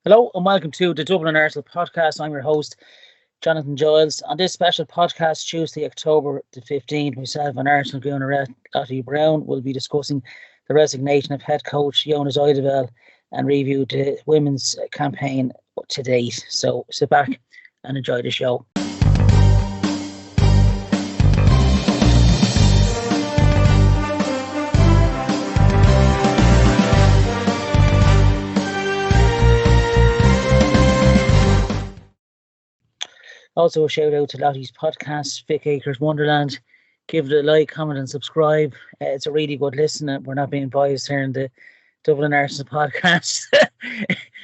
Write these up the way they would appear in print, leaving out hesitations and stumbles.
Hello and welcome to the Dublin Arsenal podcast. I'm your host, Jonathan Giles. On this special podcast, Tuesday, October the 15th, myself and Arsenal owner Lottie Brown will be discussing the resignation of head coach Jonas Eidevall and review the women's campaign to date. So sit back and enjoy the show. Also, a shout out to Lottie's podcast, Vic Acres Wonderland. Give it a like, comment, and subscribe. It's a really good listen. We're not being biased here in the Dublin Arsenal podcast.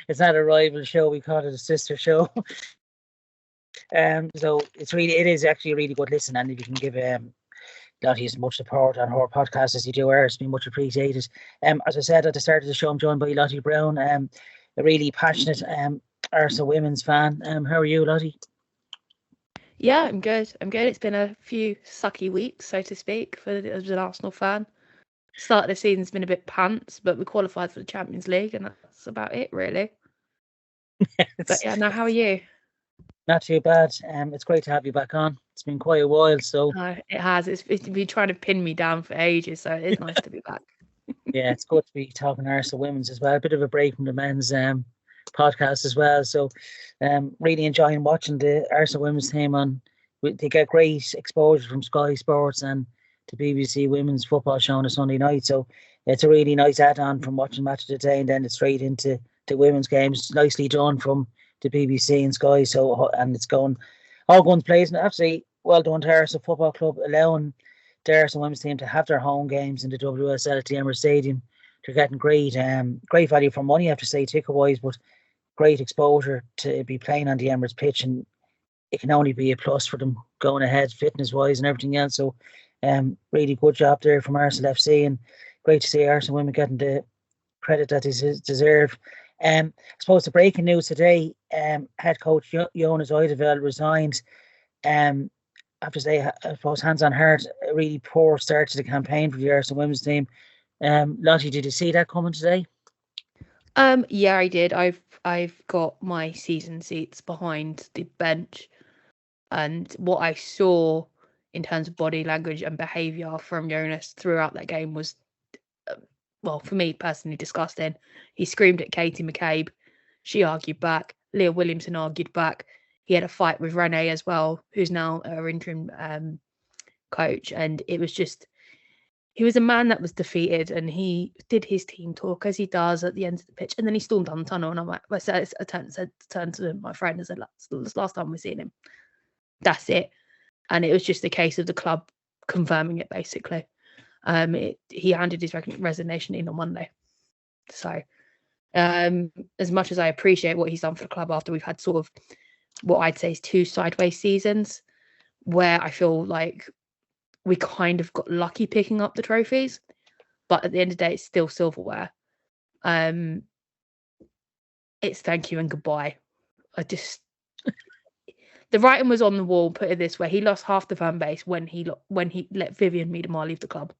It's not a rival show. We call it a sister show. So it is actually a really good listen. And if you can give Lottie as much support on her podcast as you do ours, it's been much appreciated. As I said at the start of the show, I'm joined by Lottie Brown, a really passionate Arsenal women's fan. How are you, Lottie? Yeah, I'm good. It's been a few sucky weeks, so to speak, as an Arsenal fan. Start of the season's been a bit pants, but we qualified for the Champions League, and that's about it, really. But yeah, now how are you? Not too bad. It's great to have you back on. It's been quite a while, so it has. It's been trying to pin me down for ages, so it is nice to be back. Yeah, it's good to be talking Arsenal women's as well. A bit of a break from the men's podcast as well. So really enjoying watching the Arsenal women's team they get great exposure from Sky Sports and the BBC Women's Football Show on a Sunday night. So it's a really nice add-on from watching Match of the Day and then it's straight into the women's games. Nicely done from the BBC and Sky. So and it's all guns blazing. I have to say, well done to Arsenal Football Club allowing the Arsenal women's team to have their home games in the WSL at the Emirates Stadium. They're getting great value for money, I have to say, ticket-wise, but great exposure to be playing on the Emirates pitch, and it can only be a plus for them going ahead fitness-wise and everything else. So really good job there from Arsenal FC, and great to see Arsenal women getting the credit that they deserve. I suppose the breaking news today, head coach Jonas Eidevall resigned. I have to say, I suppose hands on heart, a really poor start to the campaign for the Arsenal women's team. Lottie, did you see that coming today? Yeah, I did. I've got my season seats behind the bench, and what I saw in terms of body language and behaviour from Jonas throughout that game was, well, for me personally, disgusting. He screamed at Katie McCabe. She argued back. Leah Williamson argued back. He had a fight with Renee as well, who's now our interim coach, and it was just. He was a man that was defeated, and he did his team talk as he does at the end of the pitch, and then he stormed down the tunnel. And I'm like, I turned to my friend and said, "That's last time we've seen him. That's it." And it was just a case of the club confirming it, basically. He handed his resignation in on Monday. So, as much as I appreciate what he's done for the club after we've had sort of what I'd say is 2 sideways seasons, where I feel like we kind of got lucky picking up the trophies, but at the end of the day, it's still silverware. It's thank you and goodbye. The writing was on the wall. Put it this way: he lost half the fan base when he let Vivian Miedemar leave the club.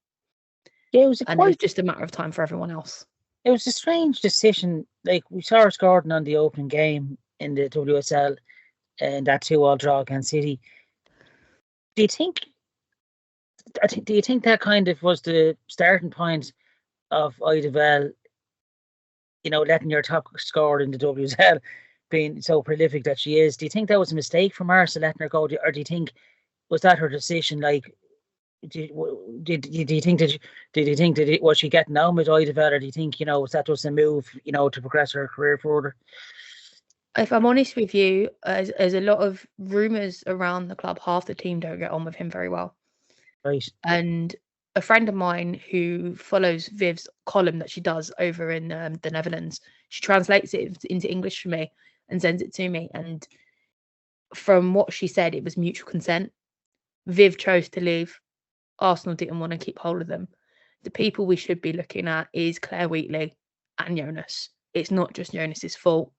Yeah, it was just a matter of time for everyone else. It was a strange decision. Like, we saw her scoring on the opening game in the WSL and that 2-2 draw against City. Do you think that kind of was the starting point of Eidevall, letting your top scorer in the WSL being so prolific that she is? Do you think that was a mistake from Arsenal letting her go, or do you think was that her decision? Like, was she getting on with Eidevall, or do you think was that just a move to progress her career further? If I'm honest with you, there's a lot of rumours around the club. Half the team don't get on with him very well. Right. And a friend of mine who follows Viv's column that she does over in the Netherlands, she translates it into English for me and sends it to me. And from what she said, it was mutual consent. Viv chose to leave. Arsenal didn't want to keep hold of them. The people we should be looking at is Claire Wheatley and Jonas. It's not just Jonas's fault.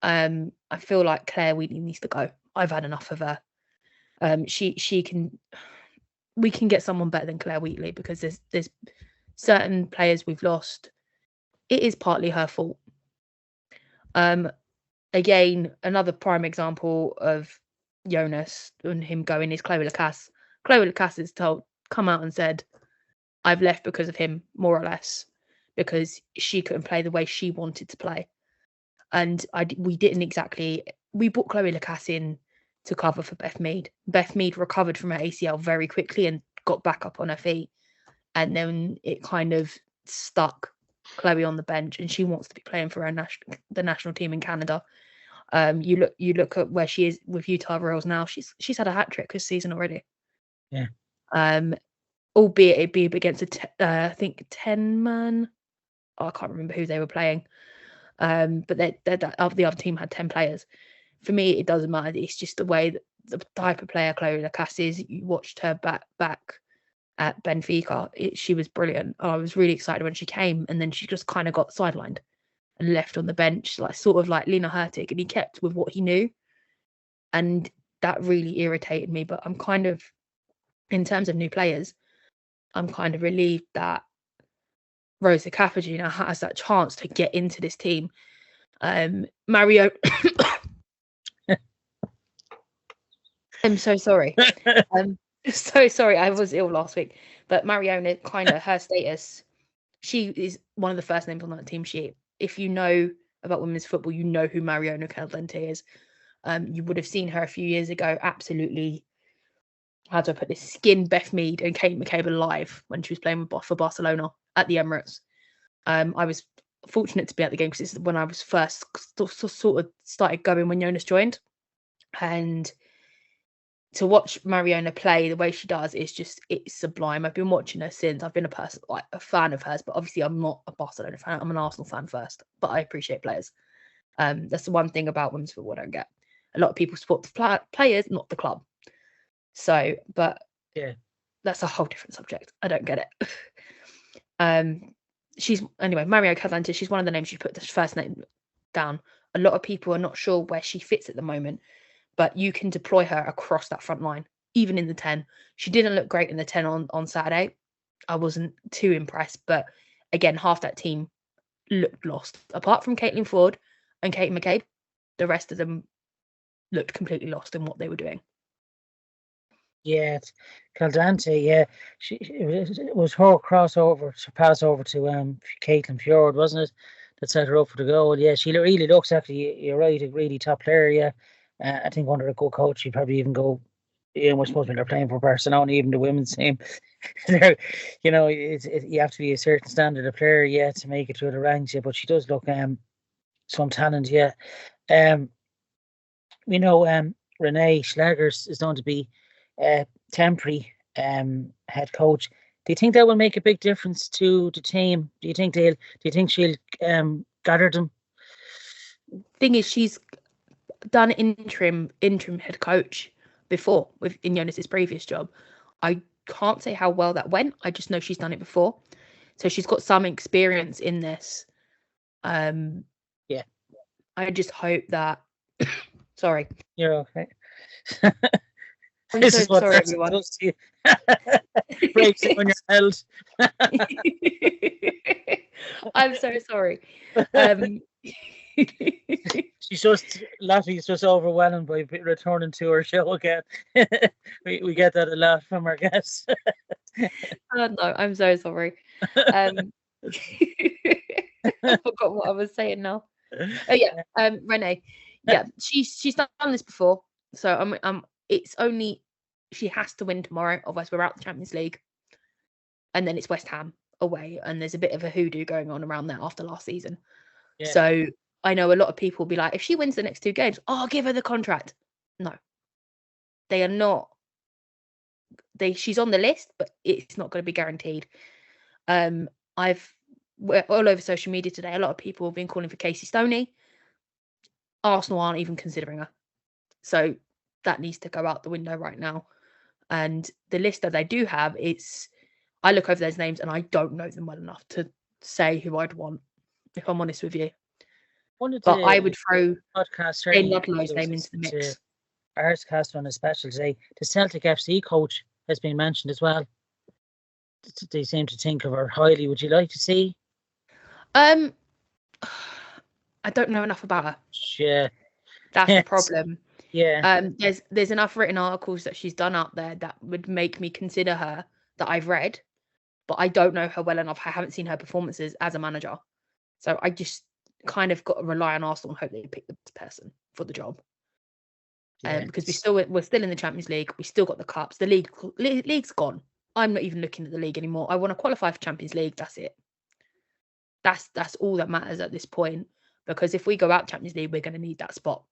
I feel like Claire Wheatley needs to go. I've had enough of her. We can get someone better than Claire Wheatley, because there's certain players we've lost. It is partly her fault. Again, another prime example of Jonas and him going is Chloe Lacasse. Chloe Lacasse is come out and said, I've left because of him, more or less, because she couldn't play the way she wanted to play. And we brought Chloe Lacasse in to cover for Beth Mead. Beth Mead recovered from her ACL very quickly and got back up on her feet. And then it kind of stuck Chloe on the bench, and she wants to be playing for the national team in Canada. You look at where she is with Utah Royals now. She's had a hat trick this season already. Yeah. Albeit it be against I think 10-man. I can't remember who they were playing. But the other team had 10 players. For me, it doesn't matter. It's just the way that the type of player Chloe Lacasse is. You watched her back at Benfica. She was brilliant. I was really excited when she came, and then she just kind of got sidelined and left on the bench, sort of like Lena Hurtig, and he kept with what he knew. And that really irritated me. But I'm kind of, in terms of new players, I'm kind of relieved that Rosa Cappuccino has that chance to get into this team. Mario, I'm so sorry. So sorry, I was ill last week. But Mariona, kind of her status, she is one of the first names on that team sheet. If you know about women's football, you know who Mariona Caldente is. You would have seen her a few years ago, absolutely, how do I put this, skin Beth Mead and Kate McCabe alive when she was playing for Barcelona at the Emirates. I was fortunate to be at the game because it's when I was first sort of started going when Jonas joined. And to watch Mariona play the way she does is it's sublime. I've been watching her since. I've been a fan of hers, but obviously I'm not a Barcelona fan. I'm an Arsenal fan first, but I appreciate players. That's the one thing about women's football I don't get. A lot of people support the players, not the club. So, but yeah, that's a whole different subject. I don't get it. Mario Cadante, she's one of the names you put the first name down. A lot of people are not sure where she fits at the moment, but you can deploy her across that front line, even in the 10. She didn't look great in the 10 on Saturday. I wasn't too impressed, but again, half that team looked lost. Apart from Caitlin Ford and Kate McCabe, the rest of them looked completely lost in what they were doing. Yeah, Caldante, yeah. It was her pass over to Caitlin Fjord, wasn't it? That set her up for the goal. Yeah, she really looks, actually, you're right, a really top player, yeah. I think under a good coach, she'd probably even go, we're supposed to be playing for Barcelona, even the women's team. You have to be a certain standard of player, yeah, to make it through the ranks, yeah, but she does look some talent, yeah. Renee Schlagers is going to be temporary head coach. Do you think that will make a big difference to the team? Do you think she'll gather them? Thing is, she's done interim head coach before in Jonas's previous job. I can't say how well that went. I just know she's done it before, so she's got some experience in this. Yeah. I just hope that. Sorry. You're okay. I'm so sorry, everyone. Breaks it when you're held. I'm so sorry. Lottie's just overwhelmed by returning to her show again. we get that a lot from our guests. No, I'm so sorry. I forgot what I was saying now. Renee. Yeah, she's done this before, so it's only she has to win tomorrow, otherwise we're out the Champions League, and then it's West Ham away, and there's a bit of a hoodoo going on around there after last season. Yeah. So I know a lot of people will be like, if she wins the next 2 games, I'll give her the contract. No, they are not. She's on the list, but it's not going to be guaranteed. We're all over social media today. A lot of people have been calling for Casey Stoney. Arsenal aren't even considering her. So that needs to go out the window right now. And the list that they do have, I look over those names and I don't know them well enough to say who I'd want, if I'm honest with you. But I would throw Jane Ludlow's name into the mix. Arscast on a special today. The Celtic FC coach has been mentioned as well. They seem to think of her highly. Would you like to see? I don't know enough about her. Yeah. That's the problem. Yeah. There's enough written articles that she's done out there that would make me consider her, that I've read, but I don't know her well enough. I haven't seen her performances as a manager. So I just kind of got to rely on Arsenal and hope they pick the best person for the job. Because we're still in the Champions League. We still got the cups. The league's gone. I'm not even looking at the league anymore. I want to qualify for Champions League. That's it. That's all that matters at this point. Because if we go out Champions League, we're going to need that spot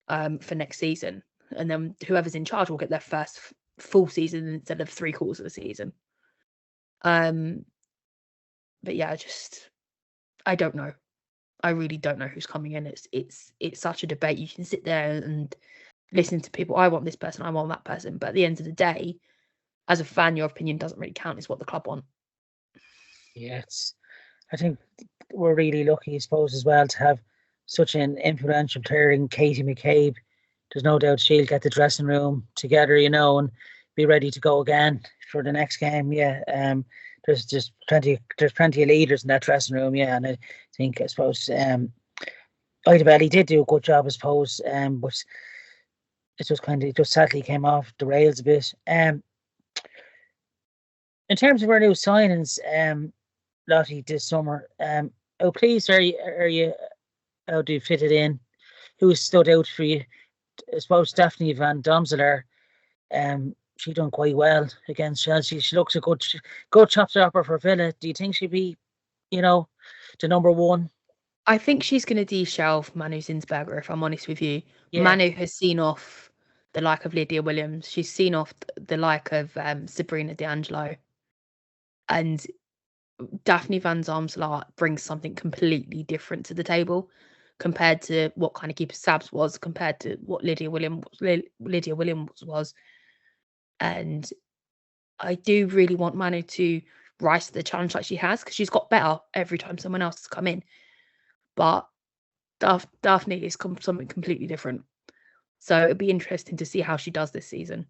for next season. And then whoever's in charge will get their first full season instead of 3/4 of the season. But yeah, I don't know. I really don't know who's coming in. It's such a debate. You can sit there and listen to people. I want this person. I want that person. But at the end of the day, as a fan, your opinion doesn't really count. It's what the club want. Yeah, I think we're really lucky, I suppose, as well, to have such an influential player in Katie McCabe. There's no doubt she'll get the dressing room together, and be ready to go again for the next game. Yeah. There's just plenty of leaders in that dressing room. Yeah, and I think, I suppose, Eidevall, he did do a good job, I suppose, but it just sadly came off the rails a bit. In terms of our new signings, Lottie, this summer, how pleased are you? How do you fit it in? Who stood out for you? I suppose Daphne Van Domselaar. She done quite well against Chelsea. She looks a good top stopper for Villa. Do you think she'd be, the number one? I think she's going to de-shelf Manu Zinsberger, if I'm honest with you. Yeah. Manu has seen off the like of Lydia Williams. She's seen off the like of Sabrina D'Angelo. And Daphne Van Domselaar brings something completely different to the table compared to what kind of keeper Sabs was, compared to what Lydia Williams was. And I do really want Manu to rise to the challenge like she has, because she's got better every time someone else has come in. But Daphne is something completely different. So it'd be interesting to see how she does this season.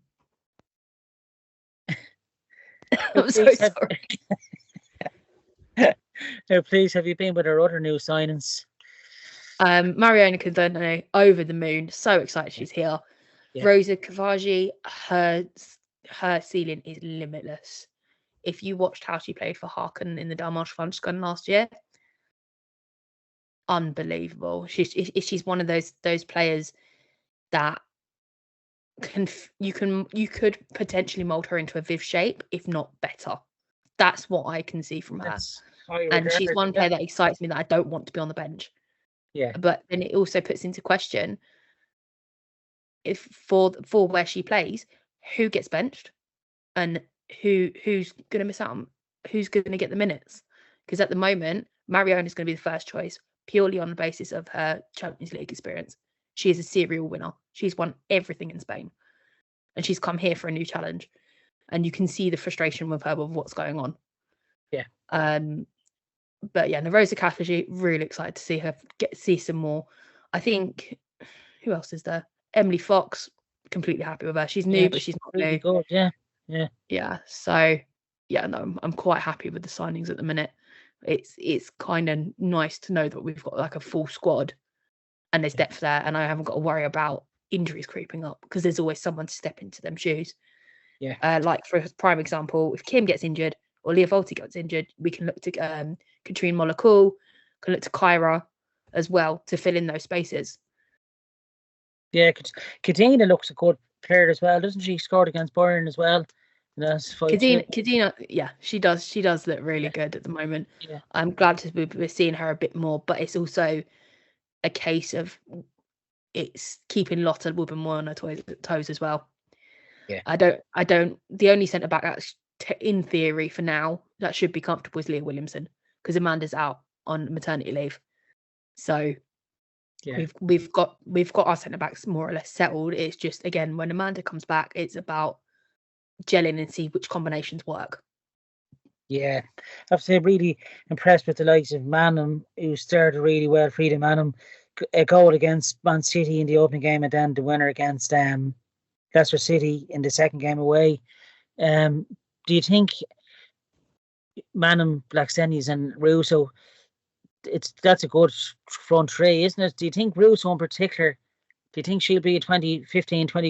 I'm so sorry. Now, please, have you been with our other new signings? Mariona Cardone, over the moon. So excited she's here. Yeah. Rosa Kavaji, her ceiling is limitless. If you watched how she played for Harken in the Dammarschwanskon last year, unbelievable. She's one of those players that you could potentially mold her into a Viv shape, if not better. That's what I can see from her. And she's one player that excites me, that I don't want to be on the bench. Yeah. But then it also puts into question, if for where she plays, who gets benched and who's going to miss out on, who's going to get the minutes. Because at the moment, Mariona is going to be the first choice, purely on the basis of her Champions League experience. She is a serial winner. She's won everything in Spain. And she's come here for a new challenge. And you can see the frustration with her with what's going on. Yeah. But yeah, Rosa Kavaji, really excited to see her see some more. I think, who else is there? Emily Fox, completely happy with her. She's new, but she's not really new. Good, yeah. So yeah, no, I'm quite happy with the signings at the minute. It's kind of nice to know that we've got like a full squad, and there's depth there, and I haven't got to worry about injuries creeping up, because there's always someone to step into them shoes. Yeah. Like for a prime example, if Kim gets injured or Leah Volti gets injured, we can look to Katrine Molakul, can look to Kyra as well to fill in those spaces. Yeah, Kadina looks a good player as well, doesn't she? Scored against Bayern as well. Kadina, yeah, she does. She does look really good at the moment. Yeah. I'm glad we're seeing her a bit more, but it's also a case of it's keeping Lotte a little bit more on her toes as well. Yeah. I don't. The only centre back that's in theory for now that should be comfortable is Leah Williamson, because Amanda's out on maternity leave. So yeah, we've got our centre backs more or less settled. It's just, again, when Amanda comes back, it's about gelling and see which combinations work. Yeah, I have to say, really impressed with the likes of Manham, who started really well. Frida Manham, a goal against Man City in the opening game, and then the winner against Leicester City in the second game away. Do you think Manham, Blackstenius and Russo, that's a good front three, isn't it? Do you think Russo in particular? Do you think she'll be a 20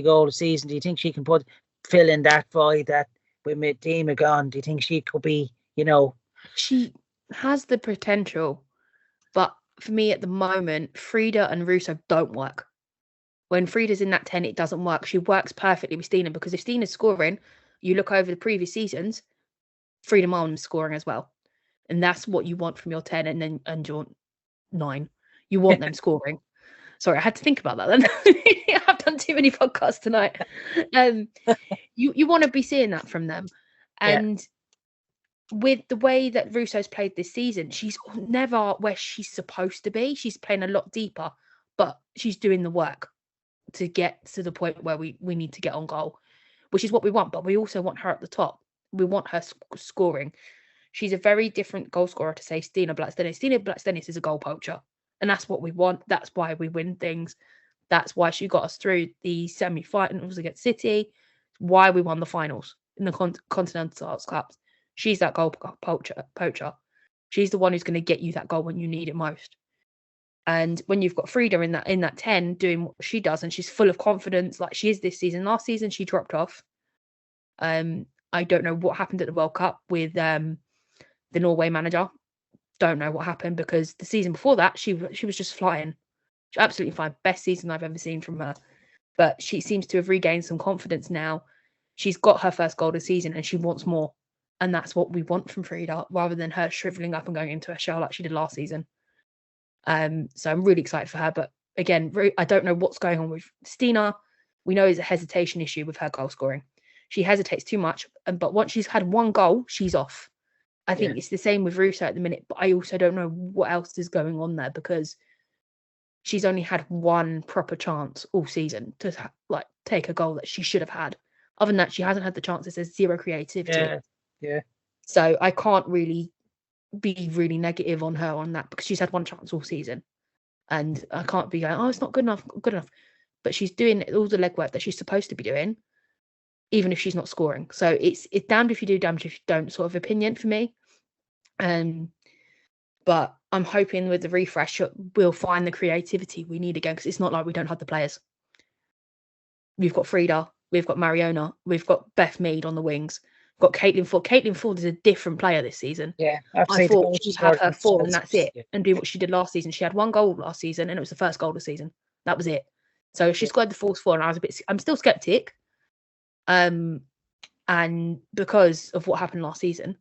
goal a season? Do you think she can fill in that void that with Medema gone? Do you think she could be, She has the potential, but for me at the moment, Frida and Russo don't work. When Frida's in that 10, it doesn't work. She works perfectly with Stina, because if Stina's scoring, you look over the previous seasons, Frida Marlin's scoring as well. And that's what you want from your 10 and your 9. You want them scoring. Sorry, I had to think about that then. I've done too many podcasts tonight. You want to be seeing that from them. And with the way that Russo's played this season, she's never where she's supposed to be. She's playing a lot deeper, but she's doing the work to get to the point where we need to get on goal, which is what we want. But we also want her at the top. We want her scoring. She's a very different goal scorer to, say, Stina Blackstenius. Stina Blackstenius is a goal poacher, and that's what we want. That's why we win things. That's why she got us through the semi-finals against City. Why we won the finals in the Continental Cups. She's that goal poacher. She's the one who's going to get you that goal when you need it most. And when you've got Frida in that 10 doing what she does, and she's full of confidence like she is this season. Last season she dropped off. I don't know what happened at the World Cup with the Norway manager. Don't know what happened, because the season before that she was just flying. She's absolutely fine. Best season I've ever seen from her. But she seems to have regained some confidence now. She's got her first goal of the season and she wants more. And that's what we want from Frida, rather than her shriveling up and going into a shell like she did last season. So I'm really excited for her. But again, I don't know what's going on with Stina. We know it's a hesitation issue with her goal scoring. She hesitates too much, but once she's had one goal, she's off. I think it's the same with Russo at the minute, but I also don't know what else is going on there, because she's only had one proper chance all season to take a goal that she should have had. Other than that, she hasn't had the chances. There's zero creativity. Yeah. So I can't really be really negative on her on that, because she's had one chance all season, and I can't be going, oh, it's not good enough. But she's doing all the legwork that she's supposed to be doing, even if she's not scoring. So it's damned if you do, damned if you don't sort of opinion for me. But I'm hoping with the refresh we'll find the creativity we need again, because it's not like we don't have the players. We've got Frida, we've got Mariona, we've got Beth Mead on the wings, we've got Caitlin Ford. Caitlin Ford is a different player this season. Yeah, I thought she'd have her form and that's it, and do what she did last season. She had one goal last season, and it was the first goal of the season. That was it. So she scored the fourth four, and I'm still skeptic. And because of what happened last season,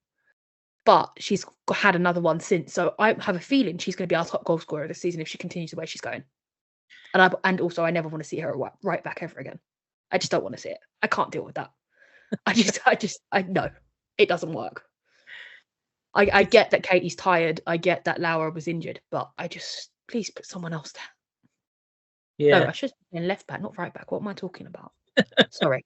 but she's had another one since. So I have a feeling she's going to be our top goal scorer this season if she continues the way she's going. And also, I never want to see her right back ever again. I just don't want to see it. I can't deal with that. I know it doesn't work. I get that Katie's tired. I get that Laura was injured, but please put someone else there. Yeah. No, I should be in left back, not right back. What am I talking about? Sorry.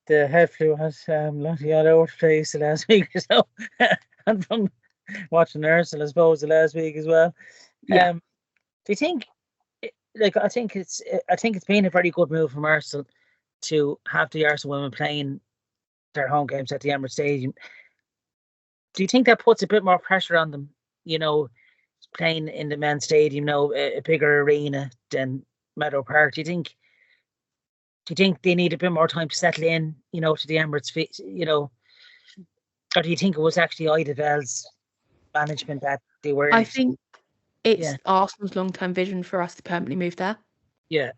The head flu has Lottie all over the place the last week or so. And from watching Ursula, I suppose, the last week as well. Yeah. Do you think, I think it's been a very good move from Ursula to have the Arsenal women playing their home games at the Emirates Stadium. Do you think that puts a bit more pressure on them, playing in the men's stadium, a bigger arena than Meadow Park? Do you think they need a bit more time to settle in, to the Emirates, or do you think it was actually Eidevall's management that they were? I think it's Arsenal's long-term vision for us to permanently move there. Yeah.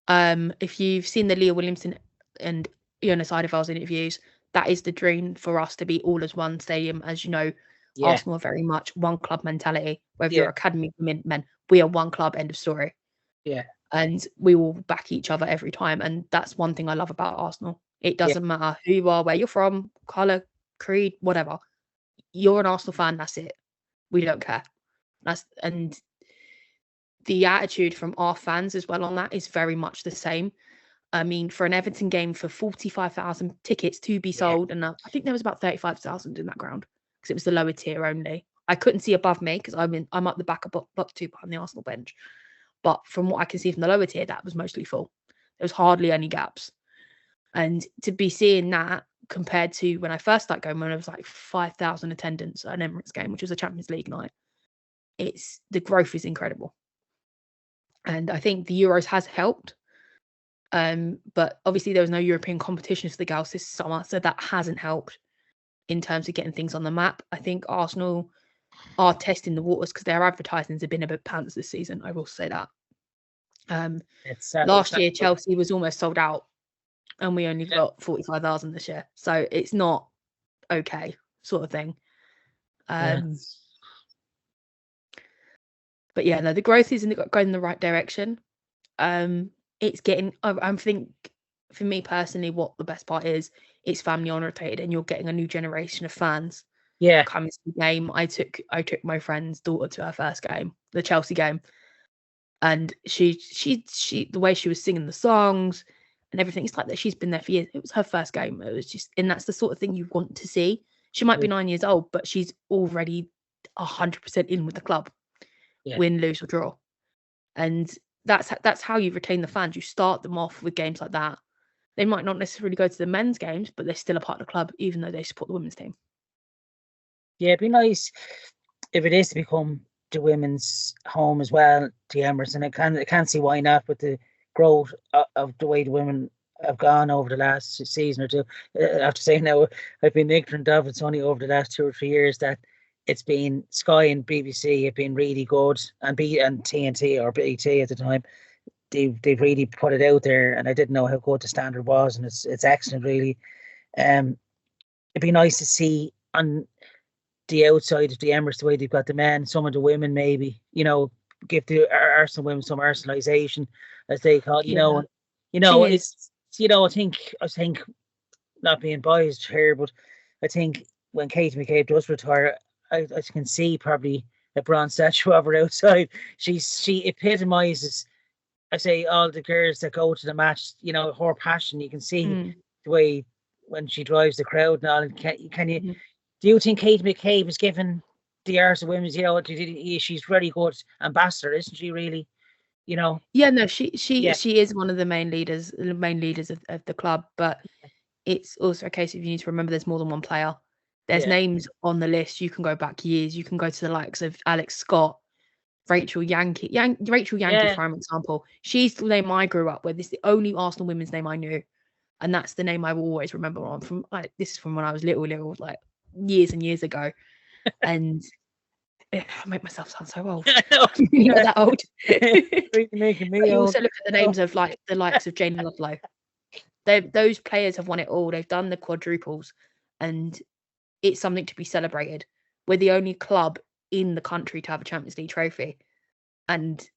If you've seen the Leah Williamson and Jonas Eidevall's interviews, that is the dream for us to be all as one stadium. As you know, Arsenal are very much one club mentality. Whether you're academy women, men, we are one club, end of story. Yeah. And we will back each other every time. And that's one thing I love about Arsenal. It doesn't matter who you are, where you're from, colour, creed, whatever. You're an Arsenal fan, that's it. We don't care. And the attitude from our fans as well on that is very much the same. I mean, for an Everton game, for 45,000 tickets to be sold, and I think there was about 35,000 in that ground, because it was the lower tier only. I couldn't see above me because I'm up the back of two behind the Arsenal bench. But from what I can see from the lower tier, that was mostly full. There was hardly any gaps. And to be seeing that compared to when I first started going, when it was like 5,000 attendance at an Emirates game, which was a Champions League night. The growth is incredible. And I think the Euros has helped. But obviously there was no European competition for the girls this summer, so that hasn't helped in terms of getting things on the map. I think Arsenal are testing the waters because their advertisings have been a bit pants this season. I will say that. Last year Chelsea was almost sold out, and we only got 45,000 this year, so it's not okay, sort of thing. But yeah, no, the growth is going in the right direction. It's getting. I think for me personally, what the best part is, it's family orientated, and you're getting a new generation of fans. Yeah, coming to the game. I took my friend's daughter to her first game, the Chelsea game, and she the way she was singing the songs and everything, it's like that she's been there for years. It was her first game. It was just, and that's the sort of thing you want to see. She might be 9 years old, but she's already 100% in with the club, win, lose or draw, and that's how you retain the fans. You start them off with games like that. They might not necessarily go to the men's games, but they're still a part of the club, even though they support the women's team. Yeah, it'd be nice if it is to become the women's home as well, the Emirates, and I can't see why not, with the growth of the way the women have gone over the last season or two. I have to say now, I've been ignorant of it's only over the last 2 or 3 years that it's been Sky and BBC have been really good, and TNT or BT at the time, they've really put it out there, and I didn't know how good the standard was, and it's excellent really. It'd be nice to see on the outside of the Emirates the way they've got the men, some of the women maybe, give the Arsenal women some Arsenalisation, as they call it, I think not being biased here, but I think when Katie McCabe does retire, I can see probably a bronze statue of her outside. She epitomises, I say, all the girls that go to the match, her passion. You can see the way when she drives the crowd and all. And can you do you think Katie McCabe is given the Arsenal women's, she's very good ambassador, isn't she really? Yeah, no, she is one of the main leaders of the club, but it's also a case of you need to remember there's more than one player. There's names on the list. You can go back years. You can go to the likes of Alex Scott, Rachel Yankee, for example. She's the name I grew up with. This is the only Arsenal women's name I knew, and that's the name I will always remember on. This is from when I was little, like years and years ago, and I make myself sound so old. You're not that old. Making me you old. also look at the names of like the likes of Jane Ludlow. Those players have won it all. They've done the quadruples, and it's something to be celebrated. We're the only club in the country to have a Champions League trophy, and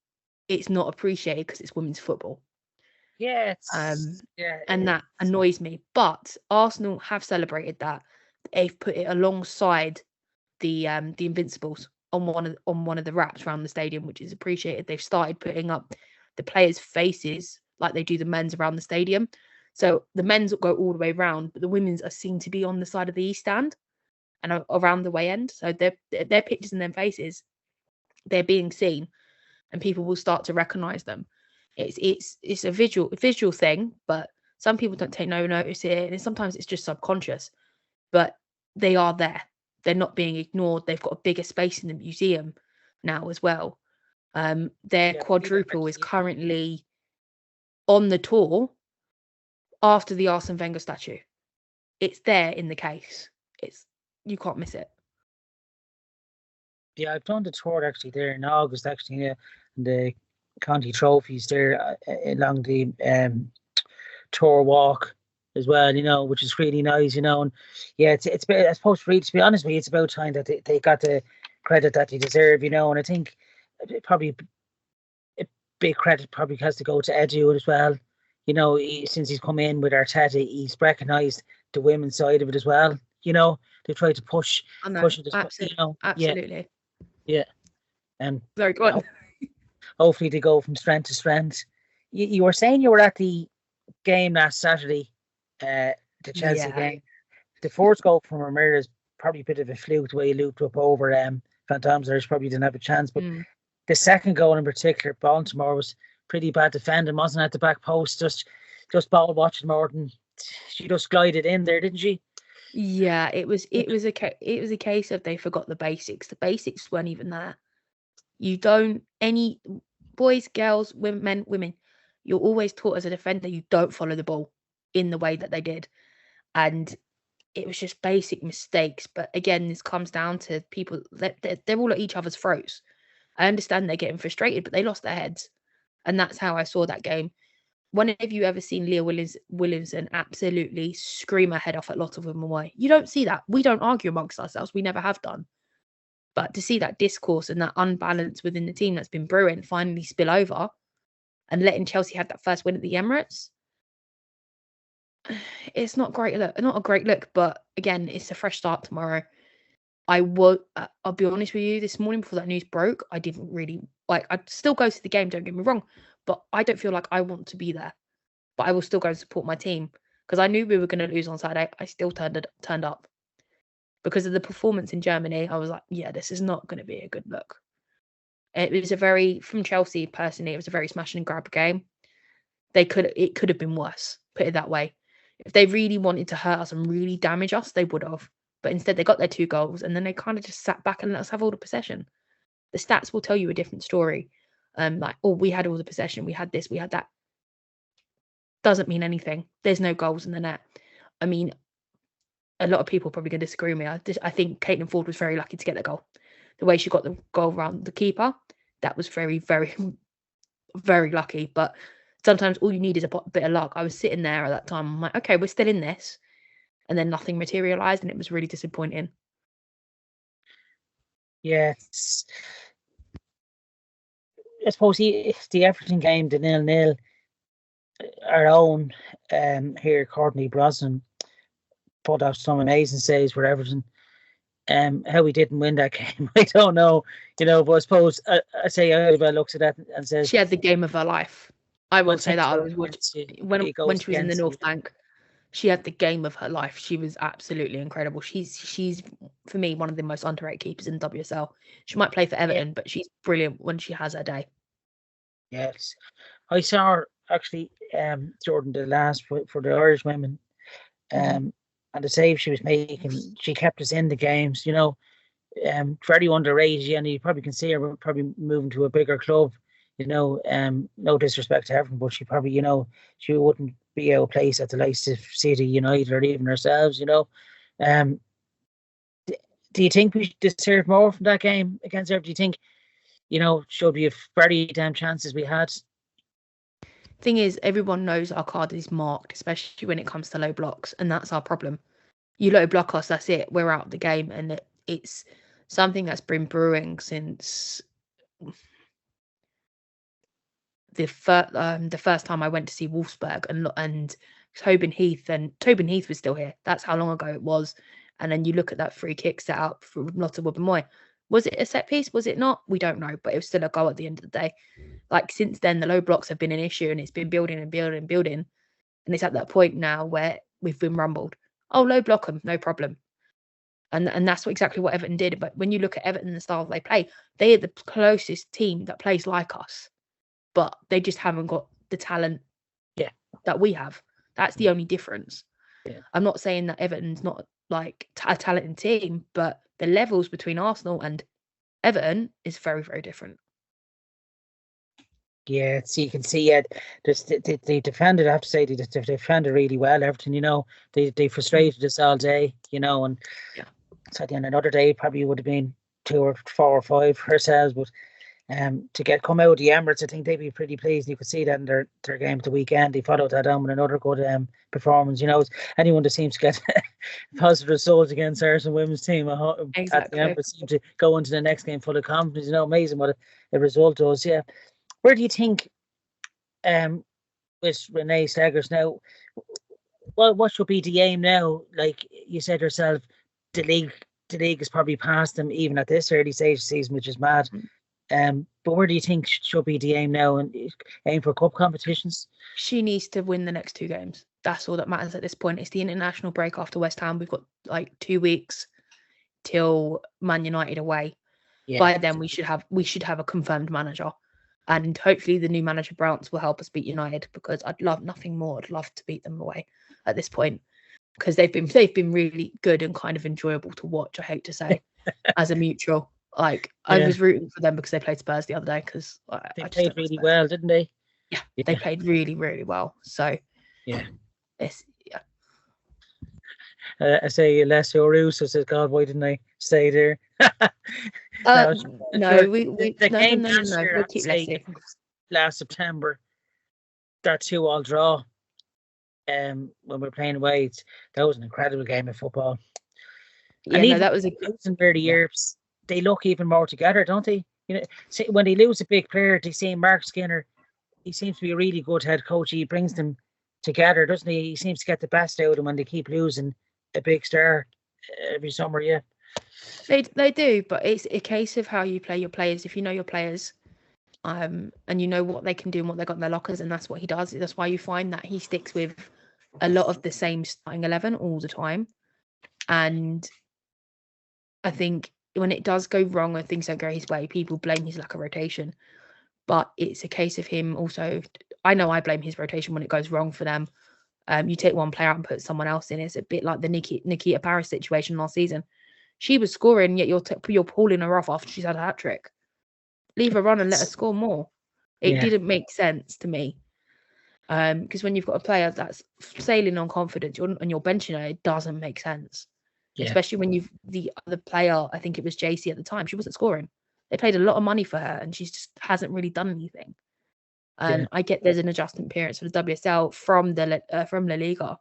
it's not appreciated because it's women's football. Yeah, and that annoys me. But Arsenal have celebrated that. They've put it alongside the Invincibles on one of the wraps around the stadium, which is appreciated. They've started putting up the players' faces like they do the men's around the stadium. So the men's will go all the way around, but the women's are seen to be on the side of the east stand and around the way end. So their pictures and their faces, they're being seen, and people will start to recognise them. It's a visual thing, but some people don't take no notice here, and sometimes it's just subconscious. But they are there. They're not being ignored. They've got a bigger space in the museum now as well. Their quadruple is currently on the tour after the Arsene Wenger statue. It's there in the case. You can't miss it. Yeah, I've done the tour actually there in August actually, and the county trophies there along the tour walk as well, which is really nice, and it's I suppose really, to be honest with you, it's about time that they got the credit that they deserve, and I think probably a big credit probably has to go to Edu as well. Since he's come in with Arteta, he's recognised the women's side of it as well. They tried to push it. Absolutely. Yeah. And very good. Hopefully they go from strength to strength. You were saying you were at the game last Saturday, the Chelsea game. The fourth goal from Ramirez is probably a bit of a fluke, the way he looped up over Van Damsler, probably didn't have a chance. But the second goal in particular, Baltimore was pretty bad defending, wasn't at the back post, just ball watching more than she just glided in there, didn't she? Yeah, it was a case of they forgot the basics. The basics weren't even there. You don't any boys, girls, women, men, women. You're always taught as a defender you don't follow the ball in the way that they did, and it was just basic mistakes. But again, this comes down to people that they're all at each other's throats. I understand they're getting frustrated, but they lost their heads, and that's how I saw that game. When have you ever seen Leah Williamson absolutely scream her head off at lots of women away? You don't see that. We don't argue amongst ourselves. We never have done. But to see that discourse and that unbalance within the team that's been brewing finally spill over and letting Chelsea have that first win at the Emirates, it's not great look. Not a great look, but again, it's a fresh start tomorrow. I'll be honest with you, this morning before that news broke, I didn't really I'd still go to the game, don't get me wrong, but I don't feel like I want to be there. But I will still go and support my team because I knew we were going to lose on Saturday. I still turned up because of the performance in Germany. I was like, yeah, this is not going to be a good look. It was from Chelsea personally, it was a very smash and grab game. It could have been worse, put it that way. If they really wanted to hurt us and really damage us, they would have. But instead, they got their 2 goals and then they kind of just sat back and let us have all the possession. The stats will tell you a different story. We had all the possession, we had this, we had that. Doesn't mean anything. There's no goals in the net. I mean, a lot of people are probably going to disagree with me. I think Caitlin Ford was very lucky to get the goal. The way she got the goal around the keeper, that was very, very, very lucky. But sometimes all you need is a bit of luck. I was sitting there at that time. I'm like, okay, we're still in this. And then nothing materialised and it was really disappointing. Yeah. I suppose the Everton game, the 0-0, our own here, Courtney Brosnan, put out some amazing saves for Everton. How we didn't win that game, I don't know. But I suppose I say Eidevall looks at that and says she had the game of her life. I will say that. I was when she was in the North Bank. She had the game of her life. She was absolutely incredible. She's for me one of the most underrated keepers in WSL. She might play for Everton, but she's brilliant when she has her day. Yes, I saw her actually during the last for the Irish women, and the save she was making, she kept us in the games. Very underrated, and you probably can see her probably moving to a bigger club. No disrespect to everyone, but she probably, she wouldn't be out of place at the likes of City United or even ourselves. Do you think we deserve more from that game against Everton? Do you think, should we have very damn chances we had? Thing is, everyone knows our card is marked, especially when it comes to low blocks, and that's our problem. You low block us, that's it. We're out of the game, and it's something that's been brewing since the first time I went to see Wolfsburg and Tobin Heath, and Tobin Heath was still here. That's how long ago it was. And then you look at that free kick set up for Lotte Wubben-Moy. Was it a set piece? Was it not? We don't know, but it was still a goal at the end of the day. Since then, the low blocks have been an issue, and it's been building and building and building. And it's at that point now where we've been rumbled. Oh, low block them, no problem. And that's exactly what Everton did. But when you look at Everton and the style they play, they are the closest team that plays like us. But they just haven't got the talent that we have. That's the only difference. Yeah. I'm not saying that Everton's not a talented team, but the levels between Arsenal and Everton is very, very different. Yeah, so you can see they defended. I have to say they defended really well. Everton, they frustrated us all day, and so at the end of another day probably would have been 2 or 4 or 5 ourselves, but to come out of the Emirates, I think they'd be pretty pleased. You could see that in their game at the weekend. They followed that on with another good performance. Anyone that seems to get positive results against Irish women's team at the Emirates seem to go into the next game full of confidence. Amazing what a result does. Yeah. Where do you think, with Renee Steggers now, what should be the aim now? Like you said yourself, the league is probably past them even at this early stage of the season, which is mad. But where do you think should be the aim now, and aim for cup competitions? She needs to win the next 2 games. That's all that matters at this point. It's the international break after West Ham. We've got 2 weeks till Man United away. Yeah. By then we should have a confirmed manager, and hopefully the new manager Brownts will help us beat United, because I'd love nothing more. I'd love to beat them away. at this point, because they've been really good and kind of enjoyable to watch. I hate to say, as a mutual, like I was rooting for them because they played Spurs the other day because they I just played really well, didn't they? Yeah, they played really, really well. So it's I say Alessio Russo says, God, why didn't I stay there? no, sure, we the no, game no, last year, we'll I'd keep say, Leslie. last September, that 2-2 draw. When we're playing away, that was an incredible game of football. Yeah, and even that was a losing early years, they look even more together, don't they? You know, when they lose a big player, they see Mark Skinner. He seems to be a really good head coach. He brings them together, doesn't he? He seems to get the best out of them when they keep losing a big star every summer. Yeah, they do, but it's a case of how you play your players. If you know your players, and you know what they can do and what they got in their lockers, and that's what he does. That's why you find that he sticks with a lot of the same starting 11 all the time. And I think when it does go wrong and things don't go his way, people blame his lack of rotation. But it's a case of him also. I know I blame his rotation when it goes wrong for them. You take one player out and put someone else in. It's a bit like the Nikita Paris situation last season. She was scoring, yet you're pulling her off after she's had a hat trick. Leave her run and let her score more. It didn't make sense to me. Because when you've got a player that's sailing on confidence and you're benching her, it doesn't make sense. Yeah. Especially when the other player, I think it was JC at the time, she wasn't scoring. They paid a lot of money for her and she just hasn't really done anything. And I get there's an adjustment period for the WSL from La Liga,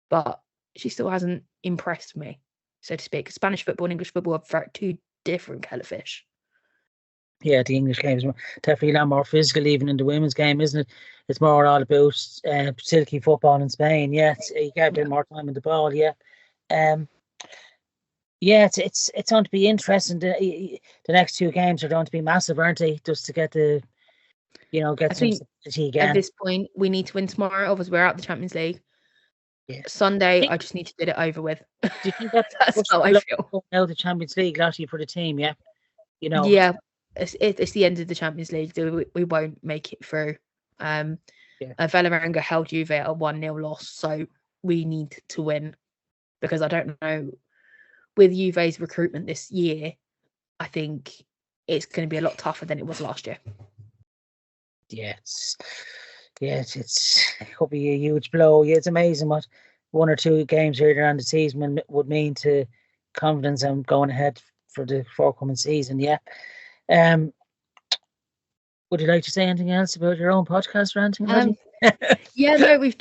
but she still hasn't impressed me, so to speak. Spanish football and English football are two different kettle of fish. Yeah, the English game is definitely a lot more physical, even in the women's game, isn't it? It's more all about silky football in Spain. Yeah, you get a bit more time with the ball. Yeah, it's going to be interesting. The next two games are going to be massive, aren't they? Just to get the, get some stability again. At this point, we need to win tomorrow, otherwise we're out the Champions League. Yeah. Sunday, I just need to get it over with. Do you think that's how I feel? Now the Champions League, Lottie, for the team, yeah. Yeah, it's the end of the Champions League. We won't make it through. Valerenga held Juve at a 1-0 loss, so we need to win, because I don't know, with Juve's recruitment this year, I think it's going to be a lot tougher than it was last year. Yeah, it could be a huge blow. Yeah, it's amazing what 1 or 2 games earlier on the season would mean to confidence and going ahead for the forthcoming season. Yeah. Would you like to say anything else about your own podcast or anything? Yeah, no, we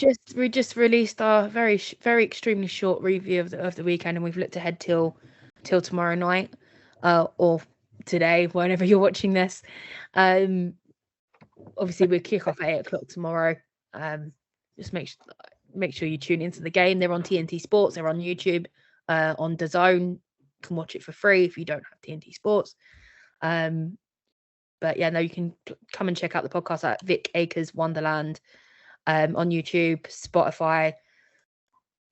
just released our very extremely short review of the weekend, and we've looked ahead till tomorrow night, or today, whenever you're watching this. Obviously we kick off at 8:00 tomorrow. Just make sure you tune into the game. They're on TNT Sports. They're on YouTube, on DAZN. You can watch it for free if you don't have TNT Sports. But yeah, no, you can come and check out the podcast at Vic Akers Wonderland, on YouTube, Spotify,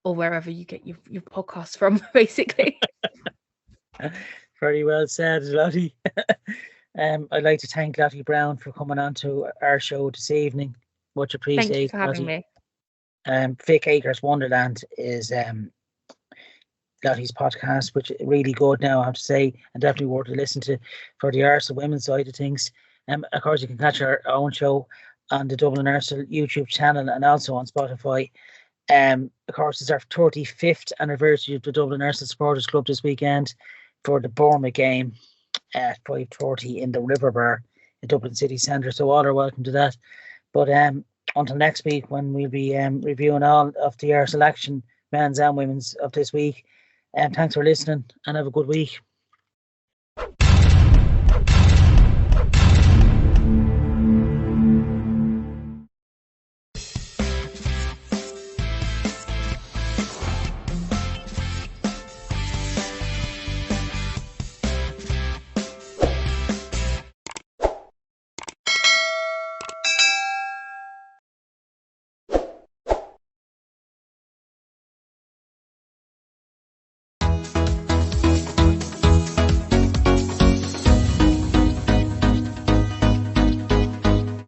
or wherever you get your podcasts from, basically. Very well said, Lottie. I'd like to thank Lottie Brown for coming on to our show this evening. Much appreciated. Thank you for having me. Vic Akers Wonderland is Lottie's podcast, which is really good now, I have to say, and definitely worth to listen to for the Arsenal women's side of things. Of course, you can catch our own show on the Dublin Arsenal YouTube channel and also on Spotify. Of course, it's our 35th anniversary of the Dublin Arsenal Supporters Club this weekend for the Bournemouth game at 5:30 in the River Bar in Dublin City Centre. So all are welcome to that. But until next week, when we'll be reviewing all of the Arsenal action, men's and women's, of this week. Thanks for listening and have a good week.